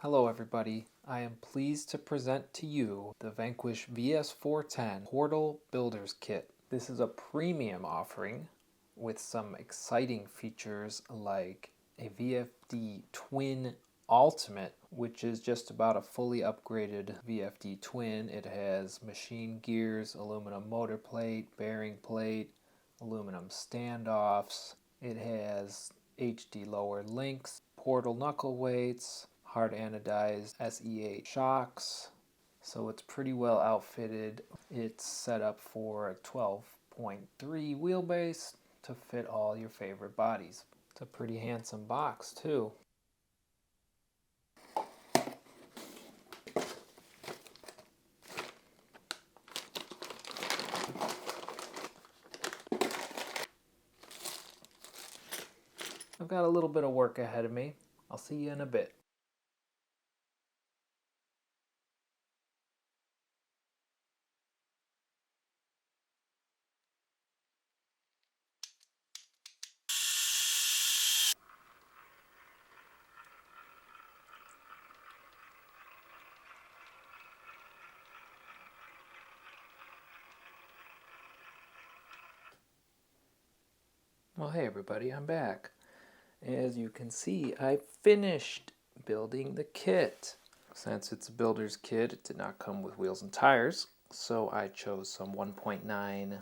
Hello everybody, I am pleased to present to you the Vanquish VS4-10 Portal Builder's Kit. This is a premium offering with some exciting features like a VFD Twin Ultimate, which is just about a fully upgraded VFD Twin. It has machine gears, aluminum motor plate, bearing plate, aluminum standoffs. It has HD lower links, portal knuckle weights, hard anodized SE8 shocks, so it's pretty well outfitted. It's set up for a 12.3 wheelbase to fit all your favorite bodies. It's a pretty handsome box too. I've got a little bit of work ahead of me. I'll see you in a bit. Well, hey everybody, I'm back. As you can see, I finished building the kit. Since it's a builder's kit, it did not come with wheels and tires, so I chose some 1.9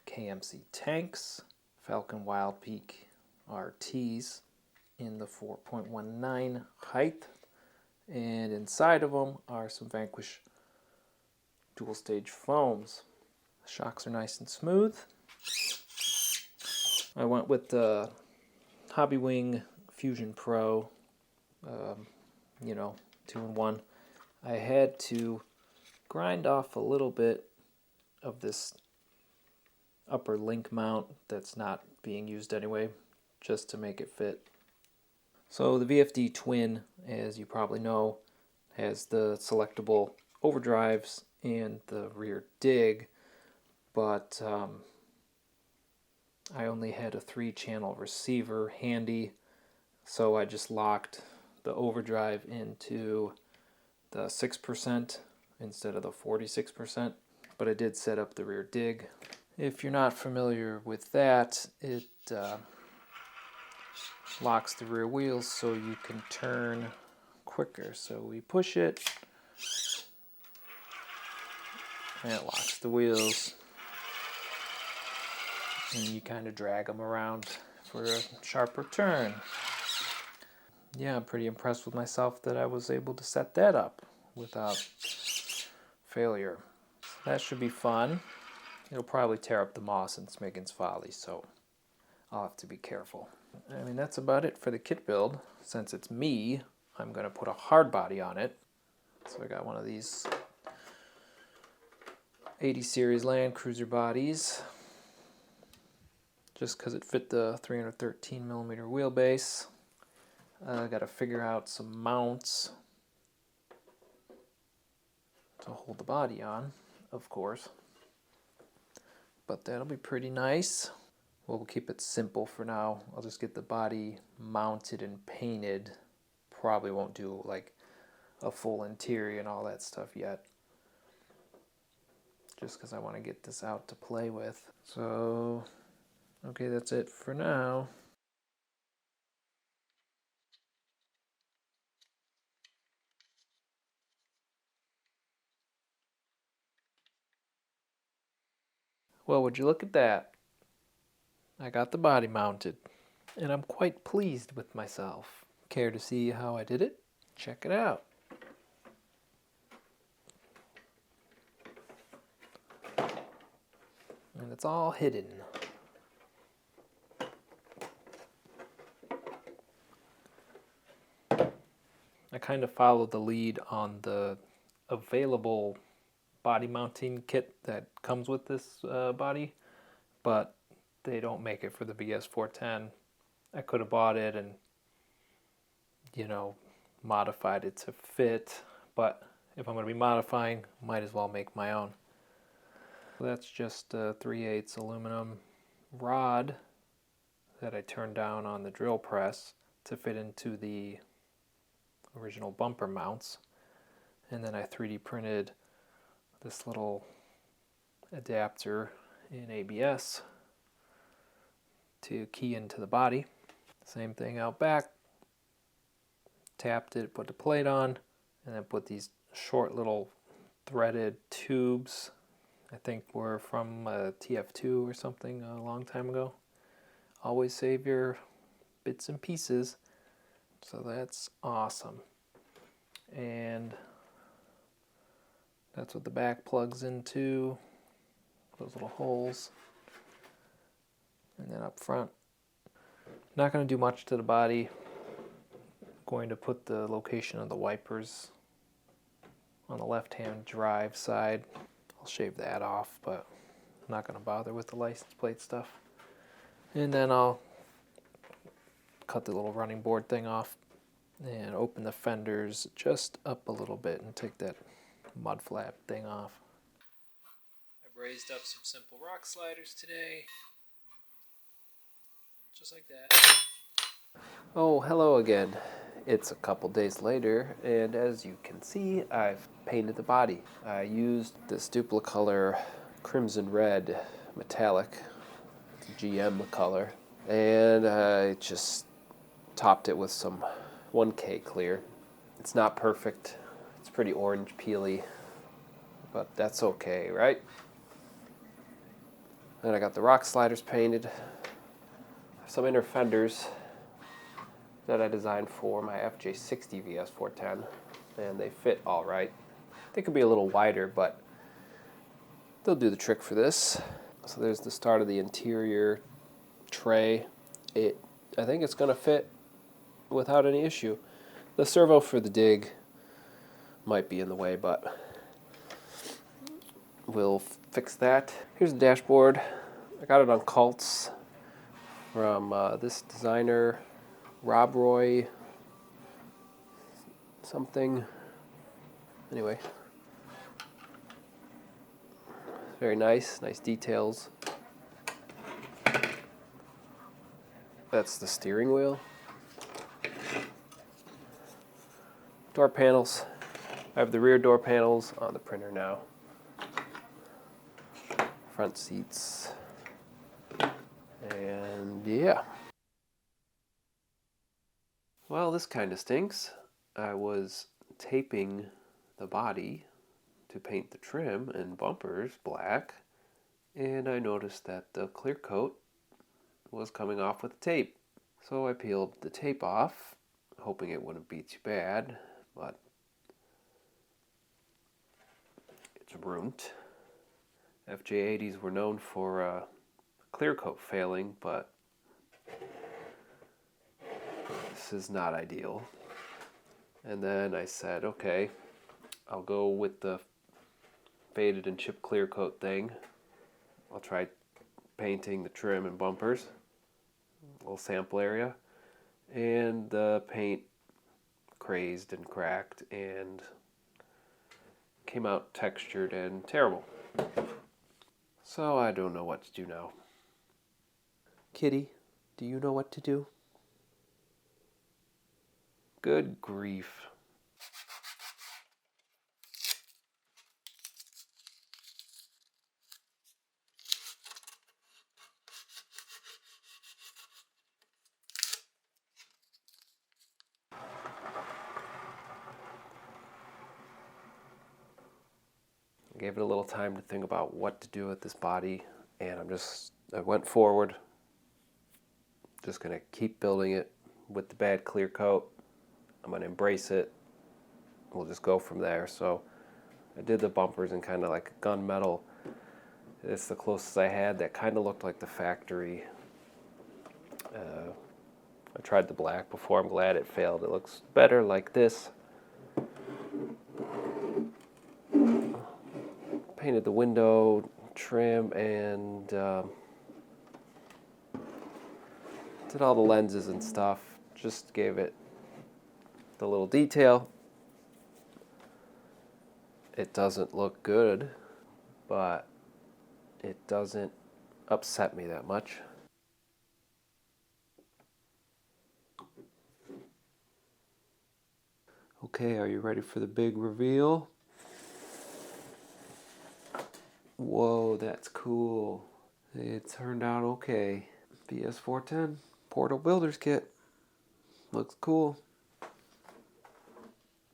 KMC tanks, Falcon Wild Peak RTs in the 4.19 height, and inside of them are some Vanquish dual stage foams. The shocks are nice and smooth. I went with the Hobbywing Fusion Pro, 2-in-1. I had to grind off a little bit of this upper link mount that's not being used anyway, just to make it fit. So the VFD Twin, as you probably know, has the selectable overdrives and the rear dig, but I only had a 3-channel receiver handy, so I just locked the overdrive into the 6% instead of the 46%, but I did set up the rear dig. If you're not familiar with that, it locks the rear wheels so you can turn quicker. So we push it, and it locks the wheels, and you kind of drag them around for a sharper turn. Yeah, I'm pretty impressed with myself that I was able to set that up without failure. So that should be fun. It'll probably tear up the moss in Smiggins Folly, so I'll have to be careful. I mean, that's about it for the kit build. Since it's me, I'm going to put a hard body on it. So I got one of these 80 series Land Cruiser bodies, just because it fit the 313 millimeter wheelbase. I got to figure out some mounts to hold the body on, of course. But that'll be pretty nice. We'll keep it simple for now. I'll just get the body mounted and painted. Probably won't do like a full interior and all that stuff yet, just because I want to get this out to play with. So, okay, that's it for now. Well, would you look at that? I got the body mounted, and I'm quite pleased with myself. Care to see how I did it? Check it out. And it's all hidden. I kind of followed the lead on the available body mounting kit that comes with this body, but they don't make it for the VS4-10. I could have bought it and, modified it to fit, but if I'm going to be modifying, might as well make my own. So that's just a 3/8 aluminum rod that I turned down on the drill press to fit into the original bumper mounts. And then I 3D printed this little adapter in ABS to key into the body. Same thing out back. Tapped it, put the plate on, and then put these short little threaded tubes. I think were from TF2 or something a long time ago. Always save your bits and pieces. So that's awesome. And that's what the back plugs into, those little holes. And then up front, not going to do much to the body. Going to put the location of the wipers on the left-hand drive side. I'll shave that off, but I'm not going to bother with the license plate stuff. And then I'll cut the little running board thing off and open the fenders just up a little bit and take that mud flap thing off. I've raised up some simple rock sliders today. Just like that. Oh, hello again. It's a couple days later, and as you can see, I've painted the body. I used this Duplicolor Crimson Red Metallic, GM color, and I just topped it with some 1K clear. It's not perfect. It's pretty orange peely, but that's okay, right? Then I got the rock sliders painted. Some inner fenders that I designed for my FJ60 VS4-10, and they fit all right. They could be a little wider, but they'll do the trick for this. So there's the start of the interior tray. I think it's going to fit without any issue. The servo for the dig might be in the way, but we'll fix that. Here's the dashboard. I got it on Cults from this designer, Rob Roy something. Anyway, very nice details. That's the steering wheel. Door panels. I have the rear door panels on the printer now. Front seats. And yeah. Well, this kind of stinks. I was taping the body to paint the trim and bumpers black, and I noticed that the clear coat was coming off with the tape. So I peeled the tape off, hoping it wouldn't be too bad, but it's ruined. FJ80s were known for clear coat failing, but this is not ideal. And then I said, okay, I'll go with the faded and chip clear coat thing. I'll try painting the trim and bumpers, a little sample area, and the paint crazed and cracked and came out textured and terrible. So I don't know what to do now. Kitty, do you know what to do? Good grief. I gave it a little time to think about what to do with this body, and I went forward. Just gonna keep building it with the bad clear coat. I'm gonna embrace it. We'll just go from there. So I did the bumpers in kind of like gunmetal. It's the closest I had. That kind of looked like the factory. I tried the black before. I'm glad it failed. It looks better like this. Painted the window trim and did all the lenses and stuff. Just gave it the little detail. It doesn't look good, but it doesn't upset me that much. Okay, are you ready for the big reveal? Whoa, that's cool. It turned out okay. VS4-10 Portal Builder's Kit. Looks cool.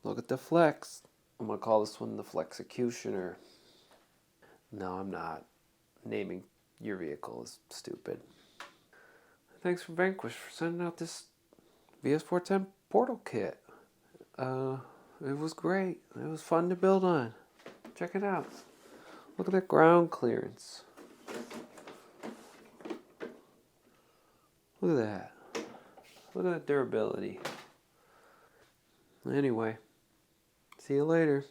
Look at the flex. I'm gonna call this one the Flexecutioner. No, I'm not. Naming your vehicle is stupid. Thanks for Vanquish for sending out this VS4-10 Portal Kit. It was great. It was fun to build on. Check it out. Look at that ground clearance. Look at that. Look at that durability. Anyway, see you later.